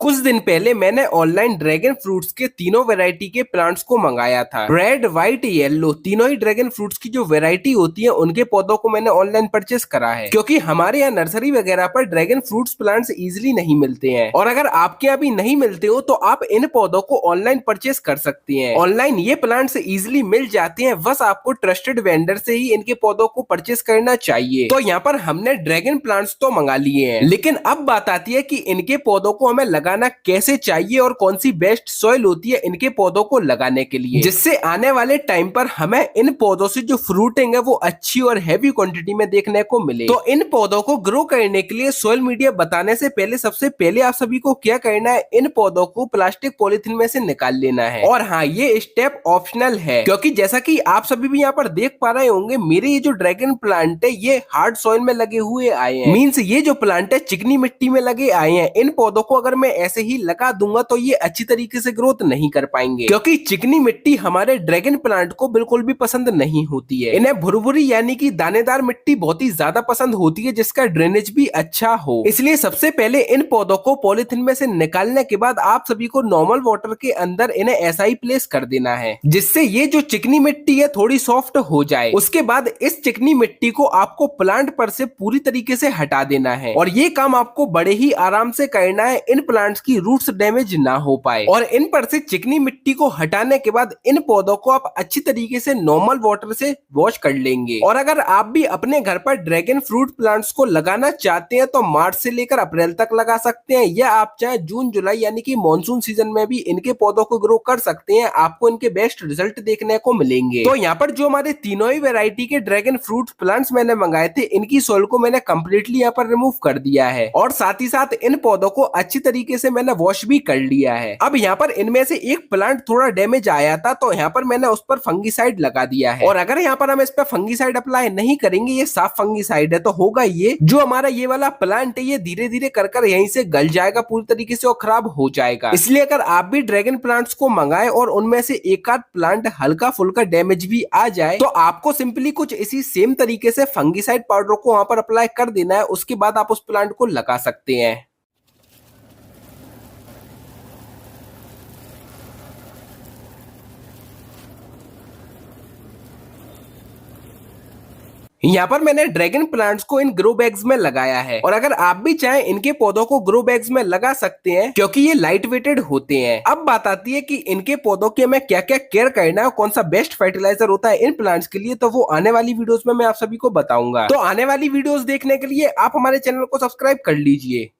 कुछ दिन पहले मैंने ऑनलाइन ड्रैगन फ्रूट्स के तीनों वैरायटी के प्लांट्स को मंगाया था। रेड, व्हाइट, येलो तीनों ही ड्रैगन फ्रूट्स की जो वैरायटी होती है उनके पौधों को मैंने ऑनलाइन परचेस करा है, क्योंकि हमारे यहाँ नर्सरी वगैरह पर ड्रैगन फ्रूट्स प्लांट्स इजीली नहीं मिलते हैं। और अगर आपके यहाँ भी नहीं मिलते हो तो आप इन पौधों को ऑनलाइन परचेस कर सकते हैं। ऑनलाइन ये प्लांट्स इजिली मिल जाते हैं, बस आपको ट्रस्टेड वेंडर से ही इनके पौधों को परचेस करना चाहिए। तो यहाँ पर हमने ड्रैगन प्लांट्स तो मंगा लिए हैं, लेकिन अब बात आती है कि इनके पौधों को हमें लगाना कैसे चाहिए और कौन सी बेस्ट सॉइल होती है इनके पौधों को लगाने के लिए, जिससे आने वाले टाइम पर हमें इन पौधों से जो फ्रूटिंग है वो अच्छी और हैवी क्वांटिटी में देखने को मिले। तो इन पौधों को ग्रो करने के लिए सॉइल मीडिया बताने से पहले सबसे पहले आप सभी को क्या करना है, इन पौधों को प्लास्टिक पॉलिथीन में से निकाल लेना है। और हाँ, ये स्टेप ऑप्शनल है, क्योंकि जैसा कि आप सभी भी यहाँ पर देख पा रहे होंगे, मेरे ये जो ड्रैगन प्लांट है ये हार्ड सॉइल में लगे हुए आए हैं। मींस ये जो प्लांट है चिकनी मिट्टी में लगे आए हैं। इन पौधों को अगर मैं ऐसे ही लगा दूंगा तो ये अच्छी तरीके से ग्रोथ नहीं कर पाएंगे, क्योंकि चिकनी मिट्टी हमारे ड्रैगन प्लांट को बिल्कुल भी पसंद नहीं होती है। इन्हें भुरभुरी यानी कि दानेदार मिट्टी बहुत ही ज्यादा पसंद होती है, जिसका ड्रेनेज भी अच्छा हो। इसलिए सबसे पहले इन पौधों को पॉलिथीन में से निकालने के बाद आप सभी को नॉर्मल वाटर के अंदर इन्हें ऐसा ही प्लेस कर देना है, जिससे ये जो चिकनी मिट्टी है थोड़ी सॉफ्ट हो जाए। उसके बाद इस चिकनी मिट्टी को आपको प्लांट पर से पूरी तरीके से हटा देना है, और ये काम आपको बड़े ही आराम से करना है, इन प्लांट्स की रूट्स डैमेज ना हो पाए। और इन पर से चिकनी मिट्टी को हटाने के बाद इन पौधों को आप अच्छी तरीके से नॉर्मल वाटर से वॉश कर लेंगे। और अगर आप भी अपने घर पर ड्रैगन फ्रूट प्लांट्स को लगाना चाहते हैं तो मार्च से लेकर अप्रैल तक लगा सकते हैं, या आप चाहे जून जुलाई यानी कि मानसून सीजन में भी इनके पौधों को ग्रो कर सकते हैं। आपको इनके बेस्ट रिजल्ट देखने को मिलेंगे। तो यहाँ पर जो हमारे तीनों ही वेराइटी के ड्रैगन फ्रूट प्लांट्स मैंने मंगाए थे, इनकी सोल को मैंने कंप्लीटली यहाँ पर रिमूव कर दिया है, और साथ ही साथ इन पौधों को अच्छी तरीके से मैंने वॉश भी कर लिया है। अब यहाँ पर इनमें से एक प्लांट थोड़ा डैमेज आया था, तो यहाँ पर मैंने उस पर फंगीसाइड लगा दिया है। और अगर यहाँ पर हम इस पर फंगीसाइड अप्लाई नहीं करेंगे, ये साफ फंगीसाइड है, तो होगा ये जो हमारा ये वाला प्लांट है ये धीरे धीरे कर यहीं से गल जाएगा पूरी तरीके से और खराब हो जाएगा। इसलिए अगर आप भी ड्रैगन प्लांट्स को मंगाए और उनमें से एक आध प्लांट हल्का फुल्का डैमेज भी आ जाए, तो आपको सिंपली कुछ इसी सेम तरीके से फंगीसाइड पाउडर को वहां पर अप्लाई कर देना है। उसके बाद आप उस प्लांट को लगा सकते हैं। यहाँ पर मैंने ड्रैगन प्लांट्स को इन ग्रो बैग्स में लगाया है, और अगर आप भी चाहें इनके पौधों को ग्रो बैग्स में लगा सकते हैं, क्योंकि ये लाइट वेटेड होते हैं। अब बात आती है कि इनके पौधों की हमें क्या क्या केयर करना है और कौन सा बेस्ट फर्टिलाइजर होता है इन प्लांट्स के लिए, तो वो आने वाली वीडियोस में मैं आप सभी को बताऊंगा। तो आने वाली वीडियोस देखने के लिए आप हमारे चैनल को सब्सक्राइब कर लीजिए।